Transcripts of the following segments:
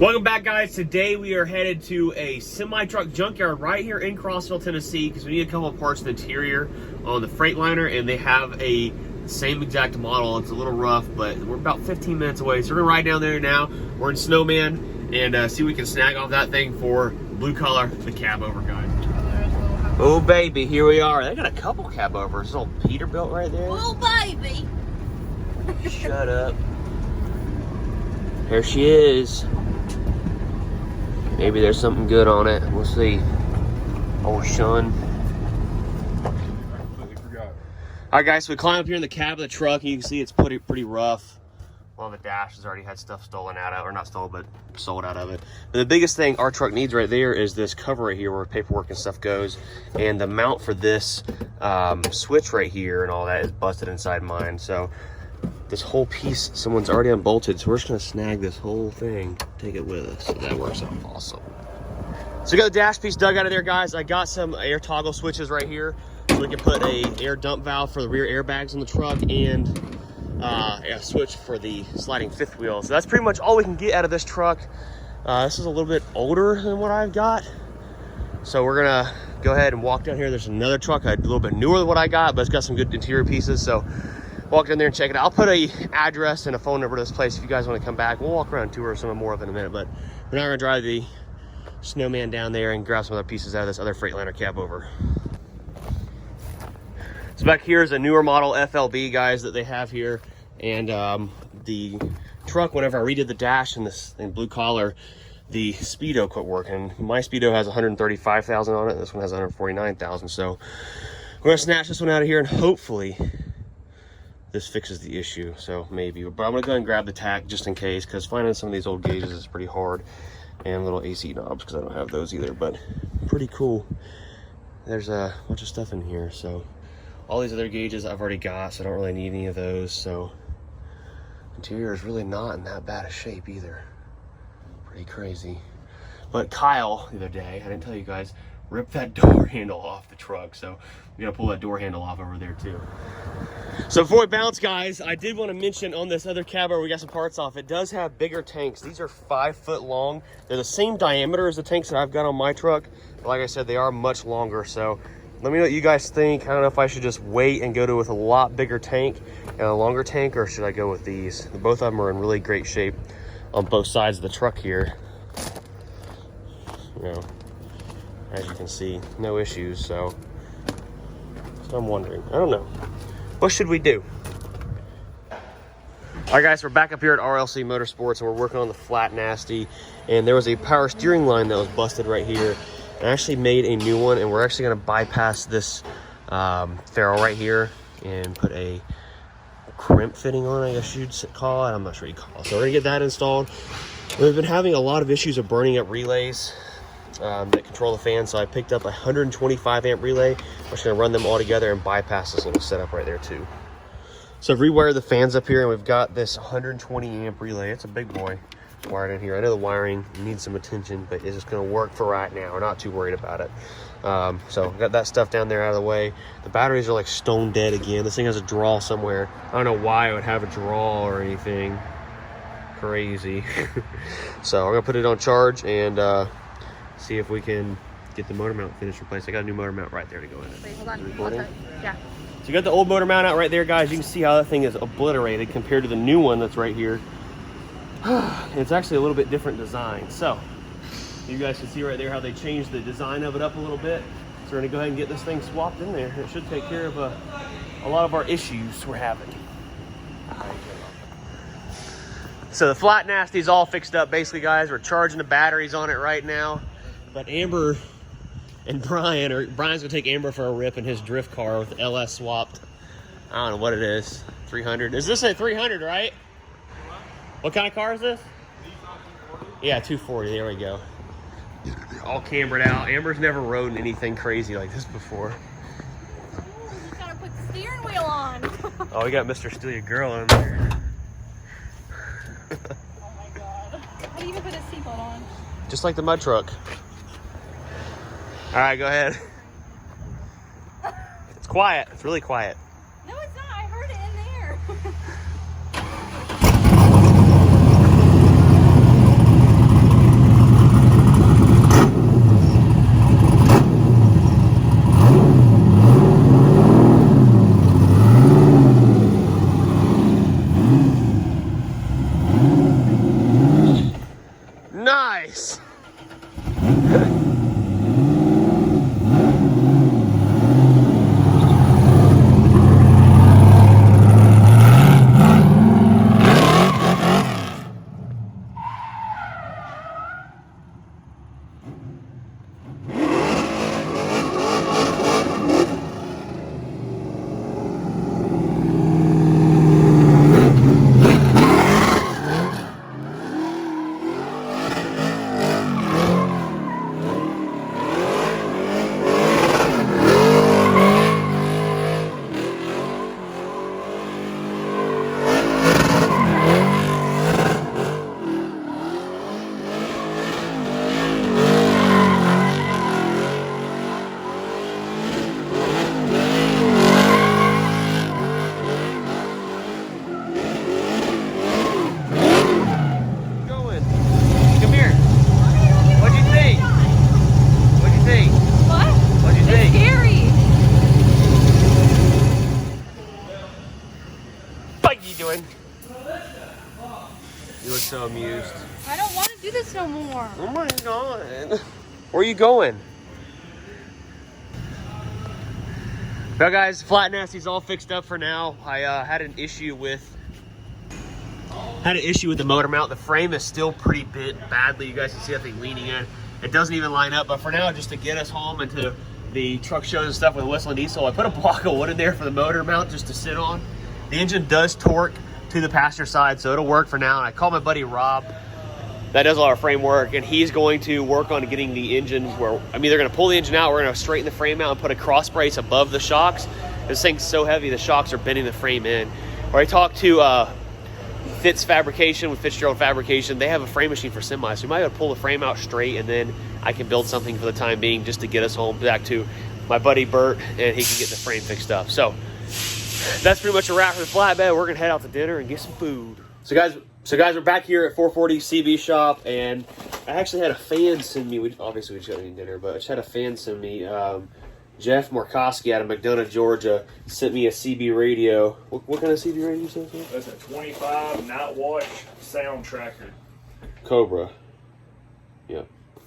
Welcome back, guys. Today we are headed to a semi-truck junkyard right here in Crossville, Tennessee, because we need a couple of parts of the interior on the Freightliner, and they have a same exact model. It's a little rough, but we're about 15 minutes away, so we're gonna ride down there now. We're in Snowman and see if we can snag off that thing for blue collar, the Cabover, guys. Oh baby, here we are. They got a couple Cabovers. This old Peterbilt right there. Oh baby. Shut up. There she is. Maybe there's something good on it. We'll see. Oh, Sean. Alright guys, so we climb up here in the cab of the truck, and you can see it's pretty rough. Well, the dash has already had stuff stolen out of it, or not stolen, but sold out of it. But the biggest thing our truck needs right there is this cover right here where paperwork and stuff goes. And the mount for this switch right here and all that is busted inside mine. So this whole piece, someone's already unbolted, so we're just gonna snag this whole thing, take it with us. So that works out awesome. So we got the dash piece dug out of there, guys. I got some air toggle switches right here, so we can put a air dump valve for the rear airbags on the truck and a switch for the sliding fifth wheel. So that's pretty much all we can get out of this truck. This is a little bit older than what I've got, so we're gonna go ahead and walk down here. There's another truck a little bit newer than what I got, but it's got some good interior pieces, so walk in there and check it out. I'll put a address and a phone number to this place if you guys want to come back. We'll walk around and tour some more of it in a minute, but we're now gonna drive the Snowman down there and grab some other pieces out of this other Freightliner Cabover. So back here is a newer model FLB, guys, that they have here. And the truck, whenever I redid the dash and this and blue collar, the speedo quit working. My speedo has 135,000 on it. This one has 149,000. So we're gonna snatch this one out of here, and hopefully this fixes the issue. So maybe, but I'm gonna go ahead and grab the tack just in case, because finding some of these old gauges is pretty hard, and little AC knobs because I don't have those either. But pretty cool. There's a bunch of stuff in here. So all these other gauges I've already got, so I don't really need any of those. So interior is really not in that bad a shape either. Pretty crazy. But Kyle the other day, I didn't tell you guys, ripped that door handle off the truck, so we gotta pull that door handle off over there too. So before we bounce, guys, I did want to mention on this other cab where we got some parts off, it does have bigger tanks. These are 5 foot long. They're the same diameter as the tanks that I've got on my truck, but like I said, they are much longer. So let me know what you guys think. I don't know if I should just wait and go with a lot bigger tank and a longer tank, or should I go with these? Both of them are in really great shape on both sides of the truck here. You know, as you can see, no issues. So I'm wondering, I don't know, what should we do? All right guys, we're back up here at RLC Motorsports, and we're working on the flat nasty, and there was a power steering line that was busted right here. I actually made a new one, and we're actually going to bypass this ferrule right here and put a crimp fitting on, I guess you'd call it. I'm not sure what you call it. So we're going to get that installed. We've been having a lot of issues of burning up relays that control the fan, so I picked up a 125 amp relay. I'm just going to run them all together and bypass this little setup right there too. So I've rewired the fans up here, and we've got this 120 amp relay. It's a big boy wired in here. I know the wiring needs some attention, but it's just going to work for right now. We're not too worried about it. So got that stuff down there out of the way. The batteries are like stone dead again. This thing has a draw somewhere. I don't know why it would have a draw or anything crazy. So I'm gonna put it on charge and see if we can get the motor mount finished replaced. I got a new motor mount right there to go in it. Wait, hold on. Recording? Yeah. So you got the old motor mount out right there, guys. You can see how that thing is obliterated compared to the new one that's right here. It's actually a little bit different design. So you guys can see right there how they changed the design of it up a little bit. So we're gonna go ahead and get this thing swapped in there. It should take care of a lot of our issues we're having. So the flat nasty is all fixed up basically, guys. We're charging the batteries on it right now. But Amber and Brian's gonna take Amber for a rip in his drift car with LS swapped. I don't know what it is. 300. Is this a 300, right? What kind of car is this? Yeah, 240. There we go. All cambered out. Amber's never rode anything crazy like this before. Ooh, you gotta put the steering wheel on. Oh, we got Mr. Steal Your Girl in there. Oh my god. How do you even put a seatbelt on? Just like the mud truck. All right, go ahead. It's quiet. It's really quiet. No, it's not. I heard it in there. Nice. You look so amused. I don't want to do this no more. Oh my god. Where are you going? Well guys, flat nasty's all fixed up for now. I had an issue with the motor mount. The frame is still pretty bit badly. You guys can see that thing leaning in. It doesn't even line up, but for now, just to get us home and to the truck shows and stuff with Whistle and Diesel, I put a block of wood in there for the motor mount just to sit on. The engine does torque to the passenger side, so it'll work for now. And I called my buddy Rob that does all our frame work, and he's going to work on getting the engine where, I mean, they're going to pull the engine out, we're going to straighten the frame out and put a cross brace above the shocks. This thing's so heavy, the shocks are bending the frame in. Or I talked to Fitz Fabrication with Fitzgerald Fabrication. They have a frame machine for semis, so we might be able to pull the frame out straight, and then I can build something for the time being just to get us home back to my buddy Bert, and he can get the frame fixed up. So that's pretty much a wrap for the flatbed. We're gonna head out to dinner and get some food. So guys, we're back here at 440 CB shop, and I actually had a fan send me. Obviously we just got any dinner, but I just had a fan send me. Jeff Markowski out of McDonough, Georgia, sent me a CB radio. What kind of CB radio is that? That's a 25 night watch sound tracker. Cobra. Yep.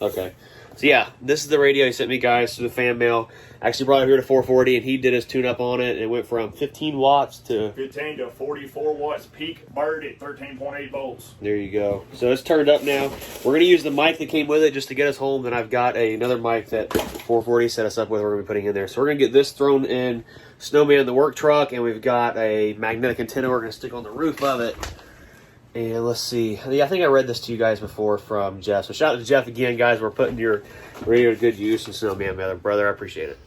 Okay. So yeah, this is the radio he sent me, guys, through the fan mail. Actually brought it here to 440, and he did his tune-up on it, and it went from 15 watts to 15 to 44 watts peak bird at 13.8 volts. There you go. So it's turned up now. We're going to use the mic that came with it just to get us home. Then I've got another mic that 440 set us up with we're going to be putting in there. So we're going to get this thrown in Snowman, the work truck, and we've got a magnetic antenna we're going to stick on the roof of it. And let's see. Yeah, I think I read this to you guys before from Jeff. So shout out to Jeff again, guys. We're putting your radio to good use. And Snowman, my other brother, I appreciate it.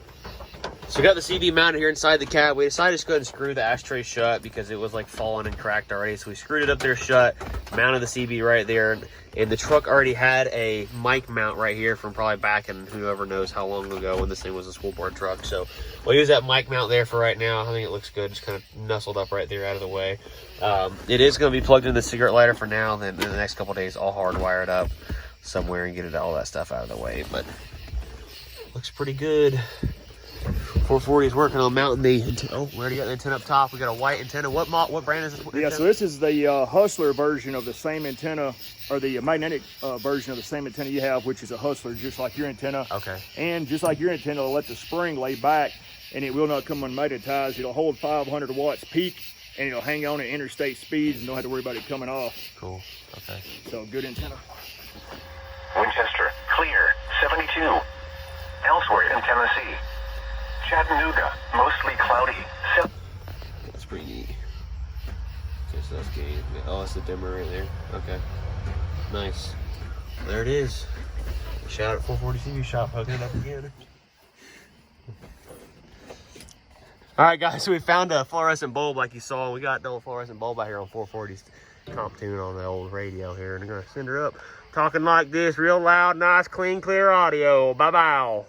So we got the CB mounted here inside the cab. We decided to just go ahead and screw the ashtray shut because it was like fallen and cracked already. So we screwed it up there shut, mounted the CB right there. And the truck already had a mic mount right here from probably back in whoever knows how long ago when this thing was a school board truck. So we'll use that mic mount there for right now. I think it looks good, just kind of nestled up right there out of the way. It is going to be plugged into the cigarette lighter for now. Then in the next couple of days, I'll hardwire it up somewhere and get it all that stuff out of the way. But looks pretty good. 440 is working on mounting the. Oh, we already got the antenna up top. We got a white antenna. What brand is this? Yeah, so this is the Hustler version of the same antenna, or the magnetic version of the same antenna you have, which is a Hustler, just like your antenna. Okay. And just like your antenna, it'll let the spring lay back, and it will not come unmagnetized. It'll hold 500 watts peak, and it'll hang on at interstate speeds, and don't have to worry about it coming off. Cool. Okay. So good antenna. Winchester, clear, 72. Ellsworth in Tennessee. Chattanooga, mostly cloudy. That's pretty neat. Okay, so that's gain. Oh, that's the dimmer right there. Okay. Nice. There it is. Shout out 440 CB shop, hooking it up again. Alright guys, so we found a fluorescent bulb like you saw. We got the old fluorescent bulb out here on 440's comp tune on the old radio here. And I'm going to send her up talking like this, real loud, nice, clean, clear audio. Bye-bye.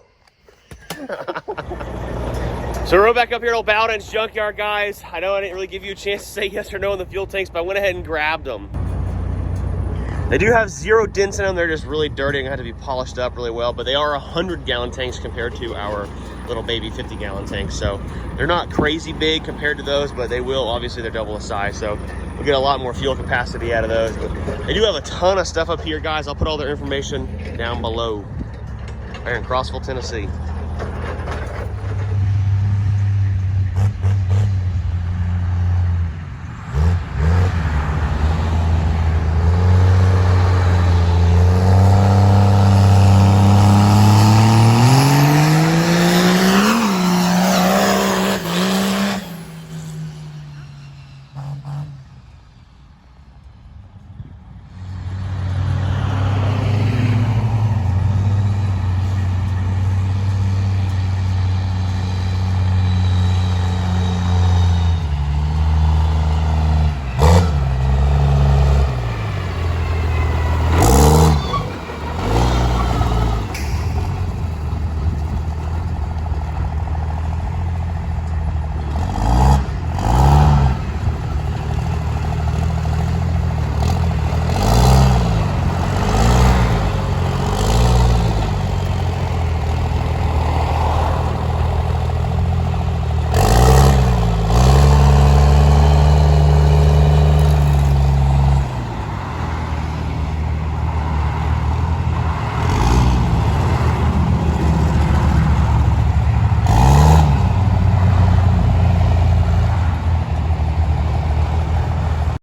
So we're back up here at old Bowden's junkyard, guys. I know I didn't really give you a chance to say yes or no in the fuel tanks, but I went ahead and grabbed them. They do have 0 dents in them. They're just really dirty and have to be polished up really well, but they are 100-gallon tanks compared to our little baby 50-gallon tanks. So they're not crazy big compared to those, but they will, obviously they're double the size. So we'll get a lot more fuel capacity out of those. But they do have a ton of stuff up here, guys. I'll put all their information down below. There in Crossville, Tennessee.